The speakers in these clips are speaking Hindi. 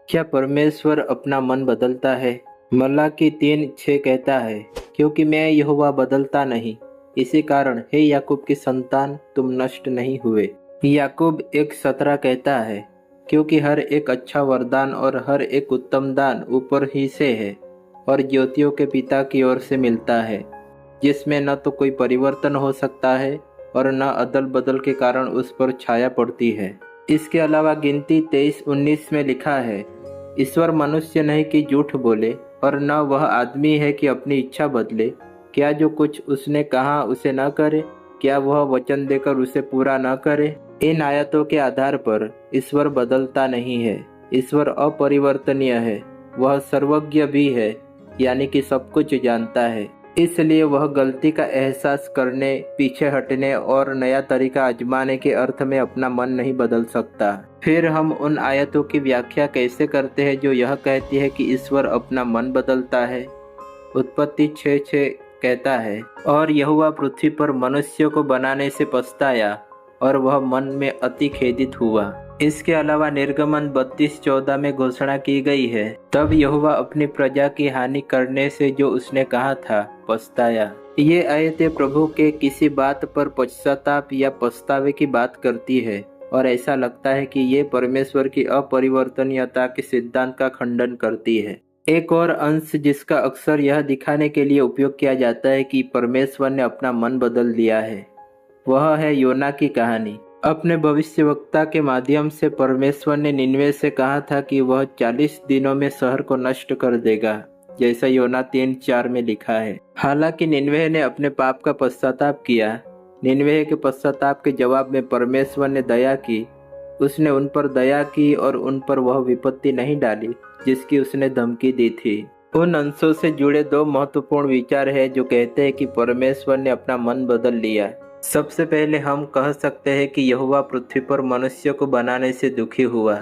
क्या परमेश्वर अपना मन बदलता है? मलाकी 3:6 कहता है, क्योंकि मैं यहोवा बदलता नहीं, इसी कारण हे याकूब की संतान तुम नष्ट नहीं हुए। याकूब 1:17 कहता है, क्योंकि हर एक अच्छा वरदान और हर एक उत्तम दान ऊपर ही से है और ज्योतियों के पिता की ओर से मिलता है, जिसमें न तो कोई परिवर्तन हो सकता है और न अदल बदल के कारण उस पर छाया पड़ती है। इसके अलावा गिनती 23:19 में लिखा है, ईश्वर मनुष्य नहीं कि झूठ बोले और न वह आदमी है कि अपनी इच्छा बदले। क्या जो कुछ उसने कहा उसे न करे? क्या वह वचन देकर उसे पूरा न करे? इन आयतों के आधार पर ईश्वर बदलता नहीं है। ईश्वर अपरिवर्तनीय है। वह सर्वज्ञ भी है, यानी कि सब कुछ जानता है। इसलिए वह गलती का एहसास करने, पीछे हटने और नया तरीका आजमाने के अर्थ में अपना मन नहीं बदल सकता। फिर हम उन आयतों की व्याख्या कैसे करते हैं जो यह कहती है कि ईश्वर अपना मन बदलता है? उत्पत्ति 6:6 कहता है, और यहोवा पृथ्वी पर मनुष्य को बनाने से पछताया और वह मन में अति खेदित हुआ। इसके अलावा निर्गमन 32:14 में घोषणा की गई है, तब यहोवा अपनी प्रजा की हानि करने से जो उसने कहा था पछताया। ये आयतें प्रभु के किसी बात पर पश्चाताप या पछतावे की बात करती है और ऐसा लगता है कि ये परमेश्वर की अपरिवर्तनीयता के सिद्धांत का खंडन करती है। एक और अंश जिसका अक्सर यह दिखाने के लिए उपयोग किया जाता है कि परमेश्वर ने अपना मन बदल दिया है, वह है योना की कहानी। अपने भविष्यवक्ता के माध्यम से परमेश्वर ने निनवे से कहा था कि वह 40 दिनों में शहर को नष्ट कर देगा, जैसा योना 3:4 में लिखा है। हालांकि निनवे ने अपने पाप का पश्चाताप किया। निनवे के पश्चाताप के जवाब में परमेश्वर ने दया की। उसने उन पर दया की और उन पर वह विपत्ति नहीं डाली जिसकी उसने धमकी दी थी। उन अंशों से जुड़े 2 महत्वपूर्ण विचार है जो कहते हैं कि परमेश्वर ने अपना मन बदल लिया। सबसे पहले हम कह सकते हैं कि यहोवा पृथ्वी पर मनुष्य को बनाने से दुखी हुआ।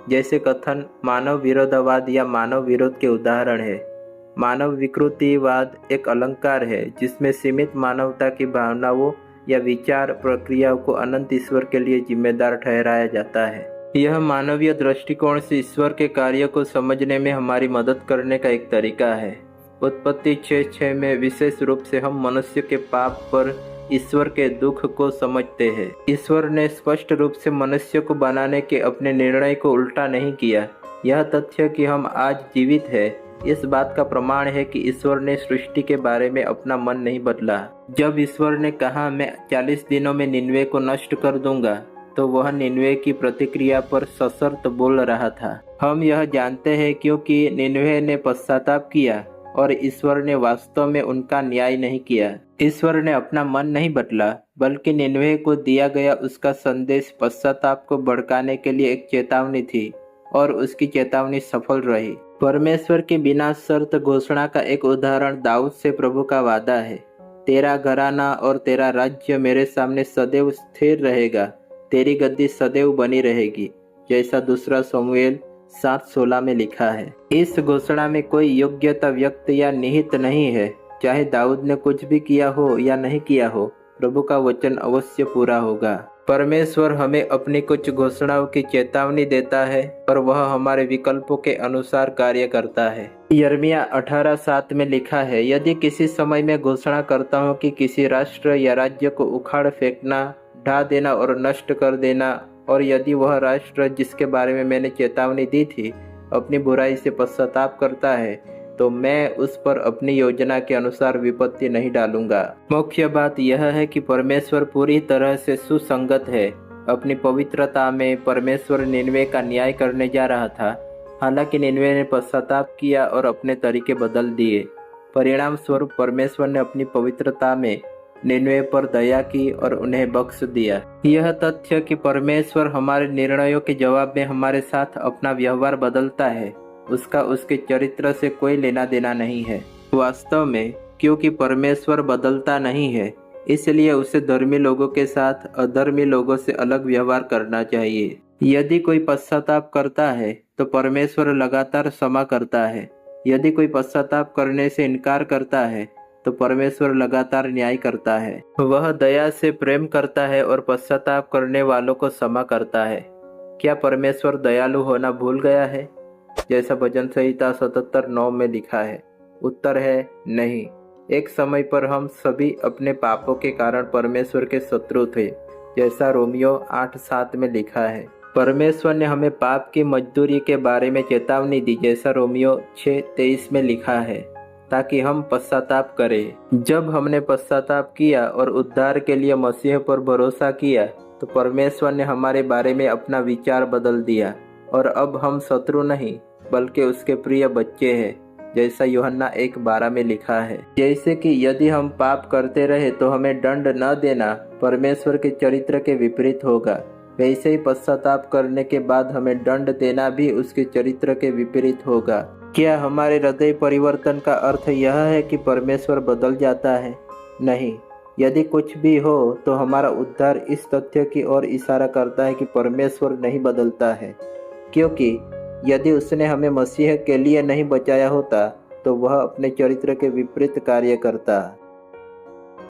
जैसे कथन मानव विरोधवाद या मानव विरोध के उदाहरण है। मानव विकृतिवाद एक अलंकार है जिसमें सीमित मानवता की भावनाओं या विचार प्रक्रियाओं को अनंत ईश्वर के लिए जिम्मेदार ठहराया जाता है। यह मानवीय दृष्टिकोण से ईश्वर के कार्य को समझने में हमारी मदद करने का एक तरीका है। उत्पत्ति 6:6 में विशेष रूप से हम मनुष्य के पाप पर ईश्वर के दुख को समझते हैं। ईश्वर ने स्पष्ट रूप से मनुष्य को बनाने के अपने निर्णय को उल्टा नहीं किया। यह तथ्य कि हम आज जीवित हैं, इस बात का प्रमाण है कि ईश्वर ने सृष्टि के बारे में अपना मन नहीं बदला। जब ईश्वर ने कहा मैं 40 दिनों में निनवे को नष्ट कर दूंगा, तो वह निनवे की प्रतिक्रिया पर सशर्त बोल रहा था। हम यह जानते हैं क्योंकि निनवे ने पश्चाताप किया और ईश्वर ने वास्तव में उनका न्याय नहीं किया। ईश्वर ने अपना मन नहीं बदला, बल्कि निनवे को दिया गया उसका संदेश पश्चाताप को भड़काने के लिए एक चेतावनी थी और उसकी चेतावनी सफल रही। परमेश्वर की बिना शर्त घोषणा का एक उदाहरण दाऊद से प्रभु का वादा है, तेरा घराना और तेरा राज्य मेरे सामने सदैव स्थिर रहेगा, तेरी गद्दी सदैव बनी रहेगी, जैसा 2 शमूएल 7:16 में लिखा है। इस घोषणा में कोई योग्यता व्यक्त या निहित नहीं है। चाहे दाऊद ने कुछ भी किया हो या नहीं किया हो, प्रभु का वचन अवश्य पूरा होगा। परमेश्वर हमें अपनी कुछ घोषणाओं की चेतावनी देता है और वह हमारे विकल्पों के अनुसार कार्य करता है। यिर्मयाह 18:7 में लिखा है, यदि किसी समय मैं घोषणा करता हूँ कि किसी राष्ट्र या राज्य को उखाड़ फेंकना, ढा देना और नष्ट कर देना, और यदि वह राष्ट्र जिसके बारे में मैंने चेतावनी दी थी अपनी बुराई से पश्चाताप करता है, तो मैं उस पर अपनी योजना के अनुसार विपत्ति नहीं डालूंगा। मुख्य बात यह है कि परमेश्वर पूरी तरह से सुसंगत है। अपनी पवित्रता में परमेश्वर निनवे का न्याय करने जा रहा था। हालांकि निनवे ने पश्चाताप किया और अपने तरीके बदल दिए। परिणाम स्वरूप परमेश्वर ने अपनी पवित्रता में निनवे पर दया की और उन्हें बख्श दिया। यह तथ्य कि परमेश्वर हमारे निर्णयों के जवाब में हमारे साथ अपना व्यवहार बदलता है, उसका उसके चरित्र से कोई लेना देना नहीं है। वास्तव में क्योंकि परमेश्वर बदलता नहीं है, इसलिए उसे धर्मी लोगों के साथ अधर्मी लोगों से अलग व्यवहार करना चाहिए। यदि कोई पश्चाताप करता है तो परमेश्वर लगातार क्षमा करता है। यदि कोई पश्चाताप करने से इनकार करता है तो परमेश्वर लगातार न्याय करता है। वह दया से प्रेम करता है और पश्चाताप करने वालों को क्षमा करता है। क्या परमेश्वर दयालु होना भूल गया है? जैसा भजन संहिता 77:9 में लिखा है? उत्तर है नहीं। एक समय पर हम सभी अपने पापों के कारण परमेश्वर के शत्रु थे, जैसा रोमियो 8:7 में लिखा है। परमेश्वर ने हमें पाप की मजदूरी के बारे में चेतावनी दी, जैसा रोमियो 6:23 में लिखा है, ताकि हम पश्चाताप करें। जब हमने पश्चाताप किया और उद्धार के लिए मसीह पर भरोसा किया, तो परमेश्वर ने हमारे बारे में अपना विचार बदल दिया और अब हम शत्रु नहीं बल्कि उसके प्रिय बच्चे हैं, जैसा यूहन्ना 1:12 में लिखा है। जैसे कि यदि हम पाप करते रहे तो हमें दंड न देना परमेश्वर के चरित्र के विपरीत होगा, वैसे ही पश्चाताप करने के बाद हमें दंड देना भी उसके चरित्र के विपरीत होगा। क्या हमारे हृदय परिवर्तन का अर्थ यह है कि परमेश्वर बदल जाता है? नहीं। यदि कुछ भी हो तो हमारा उद्धार इस तथ्य की ओर इशारा करता है कि परमेश्वर नहीं बदलता है, क्योंकि यदि उसने हमें मसीह के लिए नहीं बचाया होता तो वह अपने चरित्र के विपरीत कार्य करता।